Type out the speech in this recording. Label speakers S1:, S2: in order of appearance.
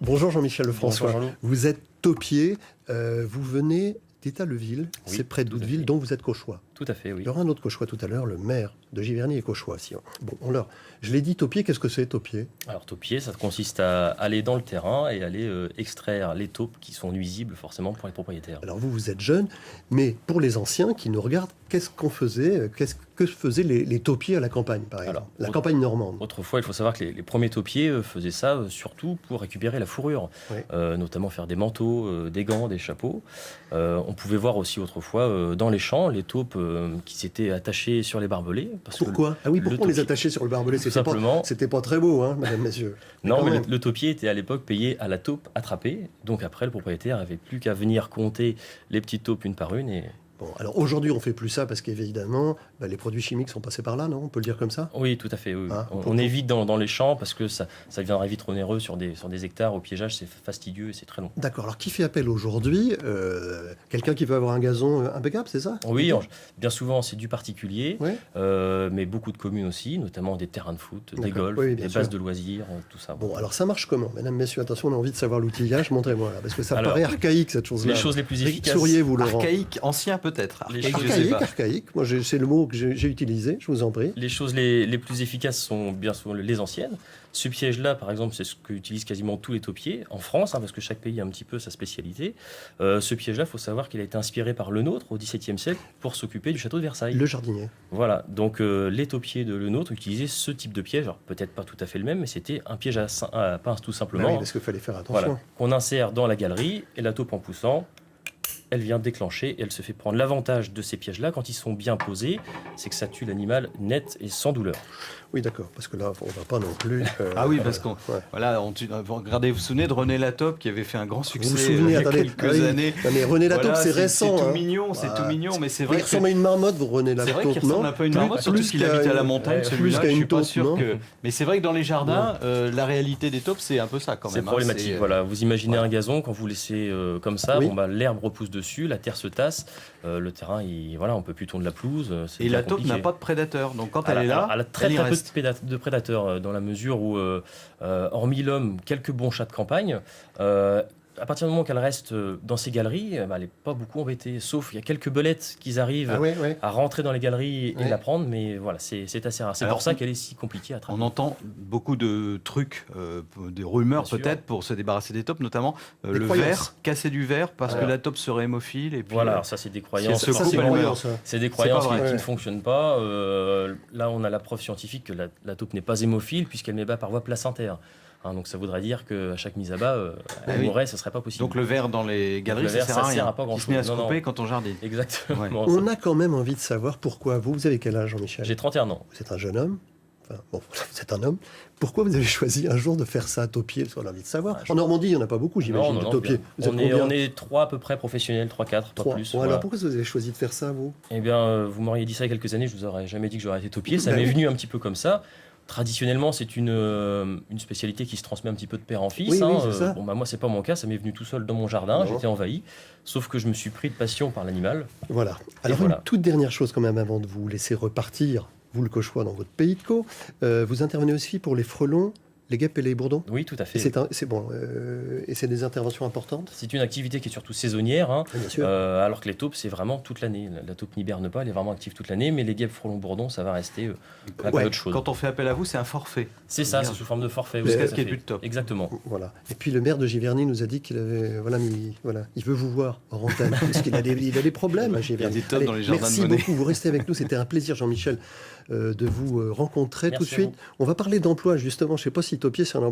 S1: Bonjour Jean-Michel Lefrançois.
S2: Bonjour Jean-Loup.
S1: Vous êtes taupier, vous venez d'État-le-Ville,
S2: Oui,
S1: c'est près
S2: tout à
S1: d'Oudeville,
S2: fait.
S1: dont vous êtes cauchois.
S2: Tout à fait, oui.
S1: Il y aura un autre cauchois tout à l'heure, le maire de Giverny est cauchois. Bon, je l'ai dit, taupier, qu'est-ce que c'est taupier?
S2: Alors, taupier, ça consiste à aller dans le terrain et aller extraire les taupes qui sont nuisibles forcément pour les propriétaires.
S1: Alors vous êtes jeune, mais pour les anciens qui nous regardent, qu'est-ce qu'on faisait, que faisaient les taupiers à la campagne, par exemple, la campagne normande?
S2: Autrefois, il faut savoir que les premiers taupiers faisaient ça surtout pour récupérer la fourrure,
S1: Oui.
S2: notamment faire des manteaux, des gants, des chapeaux. On pouvait voir aussi autrefois dans les champs les taupes qui s'étaient attachées sur les barbelés. Parce
S1: Pourquoi? Ah oui, pourquoi on les attachait sur le barbelé? C'était pas très beau, hein, mesdames, messieurs.
S2: Non, mais le taupier était à l'époque payé à la taupe attrapée. Donc après, le propriétaire n'avait plus qu'à venir compter les petites taupes une par une. Et...
S1: Bon, alors aujourd'hui, on fait plus ça parce qu'évidemment, les produits chimiques sont passés par là, non? On peut le dire comme ça?
S2: Oui, tout à fait. Oui.
S1: Ah,
S2: on évite dans les champs parce que ça deviendrait vite onéreux sur des hectares. Au piégeage, c'est fastidieux et c'est très long.
S1: D'accord. Alors, qui fait appel aujourd'hui? Quelqu'un qui veut avoir un gazon impeccable, c'est ça?
S2: Oui, bien souvent, c'est du particulier,
S1: Oui.
S2: mais beaucoup de communes aussi, notamment des terrains de foot, des
S1: D'accord.
S2: golfs,
S1: Oui, bien
S2: des
S1: sûr.
S2: bases de loisirs, tout ça.
S1: Bon, alors ça marche comment? Mesdames, messieurs, attention, on a envie de savoir l'outillage. Montrez-moi là, parce que ça
S2: Alors,
S1: paraît archaïque, cette chose-là.
S2: Les choses les plus efficaces.
S1: Souriez-vous, Laurent.
S3: Archaïque, ancien peut-être.
S2: Les
S3: Archaïque,
S2: choses-
S3: je sais pas.
S1: Archaïque. Moi, c'est le mot que j'ai utilisé, je vous en prie.
S2: Les choses les plus efficaces sont bien souvent les anciennes. Ce piège-là, par exemple, c'est ce qu'utilisent quasiment tous les taupiers en France, parce que chaque pays a un petit peu sa spécialité. Ce piège-là, il faut savoir qu'il a été inspiré par le nôtre au XVIIe siècle pour s'occuper du château de Versailles.
S1: Le jardinier.
S2: Voilà, donc les taupiers de le nôtre utilisaient ce type de piège. Alors peut-être pas tout à fait le même, mais c'était un piège à pince tout simplement.
S1: Bah oui, parce qu'il fallait faire attention.
S2: Voilà, qu'on insère dans la galerie et la taupe en poussant, elle vient déclencher et elle se fait prendre. L'avantage de ces pièges-là, quand ils sont bien posés, c'est que ça tue l'animal net et sans douleur.
S1: Oui, d'accord, parce que là, on va pas non plus...
S3: Ah oui, parce qu'on
S1: ouais.
S3: voilà, regardez, vous vous souvenez de René Latope qui avait fait un grand succès
S1: Vous vous souvenez,
S3: il y a
S1: attendez,
S3: quelques années.
S1: Non, mais René Latope,
S3: Voilà,
S1: c'est récent.
S3: C'est tout
S1: hein.
S3: mignon, c'est tout mignon, mais c'est vrai
S1: Il
S3: que
S1: ressemble à une marmotte, vous, René
S3: c'est
S1: Latope,
S3: vrai qu'il ressemble un peu à une marmotte, surtout qu'il habite à la montagne,
S1: plus
S3: celui-là.
S1: qu'à
S3: Je
S1: une
S3: suis pas
S1: taupe,
S3: sûr
S1: non
S3: que. Mais c'est vrai que dans les jardins, la réalité des taupes, c'est un peu ça quand
S2: C'est
S3: même.
S2: problématique. Voilà, vous imaginez un gazon quand vous laissez comme ça,
S1: Oui.
S2: l'herbe repousse dessus, la terre se tasse, le terrain, on peut plus tondre la pelouse. C'est
S3: Et
S2: bien
S3: la taupe
S2: compliqué.
S3: n'a pas de prédateur, donc quand
S2: Elle
S3: elle est là,
S2: a très
S3: elle y
S2: très peu
S3: reste.
S2: de prédateurs dans la mesure où, hormis l'homme, quelques bons chats de campagne. À partir du moment qu'elle reste dans ces galeries, elle n'est pas beaucoup embêtée. Sauf il y a quelques belettes qui arrivent
S1: Ah oui, oui.
S2: à rentrer dans les galeries et
S1: Ouais.
S2: la prendre, mais voilà, c'est assez rare. C'est
S3: Alors,
S2: pour ça qu'elle est si compliquée à attraper.
S3: On entend beaucoup de trucs, des rumeurs
S2: Bien sûr.
S3: peut-être pour se débarrasser des taupes, notamment
S1: Des
S3: le
S1: croyances.
S3: verre, casser du verre parce
S2: Voilà.
S3: que la taupe serait hémophile. Et puis,
S2: Voilà, alors ça c'est des croyances.
S3: se
S1: Ça,
S3: coupe
S1: c'est
S3: elle
S1: une
S3: meurt.
S1: croyance. hein.
S2: C'est des croyances
S3: pas vrai.
S2: qui ne
S1: Ouais.
S2: fonctionnent pas. Là, on a la preuve scientifique que la taupe n'est pas hémophile puisqu'elle met bas par voie placentaire. Donc ça voudrait dire qu'à chaque mise à bas, elle
S3: oui.
S2: mourrait, ce ne serait pas possible.
S3: Donc le verre dans les galeries,
S2: le
S3: ça
S2: verre,
S3: sert
S2: ça
S3: à
S2: sert
S3: rien.
S2: à pas
S3: Qui se met à se
S2: grand-chose. Non,
S3: couper
S2: non.
S3: quand on jardine.
S2: Exactement.
S3: Ouais.
S1: On a quand même envie de savoir pourquoi vous avez quel âge, Jean-Michel?
S2: J'ai 31 ans.
S1: Vous êtes un jeune homme. Enfin, bon, vous êtes un homme. Pourquoi vous avez choisi un jour de faire ça à taupier? Parce qu'on a envie de savoir. En Normandie, il n'y en a pas beaucoup, j'imagine, de taupiers. Vous êtes combien?
S2: On est 3 à peu près professionnels, 3-4, pas
S1: Trois.
S2: plus.
S1: Bon,
S2: voilà.
S1: alors pourquoi vous avez choisi de faire ça, vous?
S2: Eh bien, vous m'auriez dit ça il y a quelques années, je vous aurais jamais dit que j'aurais été taupier. Ça
S1: Ben
S2: m'est
S1: oui.
S2: venu un petit peu comme ça. Traditionnellement, c'est une spécialité qui se transmet un petit peu de père en fils.
S1: Oui, oui, c'est ça.
S2: Moi, c'est pas mon cas. Ça m'est venu tout seul dans mon jardin.
S1: Non.
S2: J'étais envahi. Sauf que je me suis pris de passion par l'animal.
S1: Voilà. Alors,
S2: voilà.
S1: une toute dernière chose quand même avant de vous laisser repartir, vous le cauchois, dans votre pays de Caux. Vous intervenez aussi pour les frelons, les guêpes et les bourdons.
S2: Oui, tout à fait.
S1: C'est bon. Et c'est des interventions importantes,
S2: C'est une activité qui est surtout saisonnière,
S1: bien sûr.
S2: alors que les taupes, c'est vraiment toute l'année. La taupe n'hiberne pas, elle est vraiment active toute l'année, mais les guêpes, frelons, bourdons, ça va rester la
S1: Ouais,
S2: période chaude.
S3: Quand on fait appel à vous, c'est un forfait.
S2: C'est ça,
S3: Bien.
S2: c'est sous forme de forfait.
S3: Jusqu'à
S2: oui,
S3: ce
S2: tout
S3: qu'il
S2: à
S3: y ait
S2: fait.
S3: plus de taupes.
S2: Exactement.
S1: Voilà. Et puis le maire de Giverny nous a dit qu'il avait, il veut vous voir en antenne parce qu'il a des problèmes à Giverny.
S3: Il y a des taupes dans les jardins
S1: merci
S3: de Monet.
S1: beaucoup. Vous restez avec nous. C'était un plaisir, Jean-Michel, de vous rencontrer
S2: Merci
S1: tout de
S2: à
S1: suite.
S2: vous.
S1: On va parler d'emploi justement. Je ne sais pas si taupier c'est un emploi.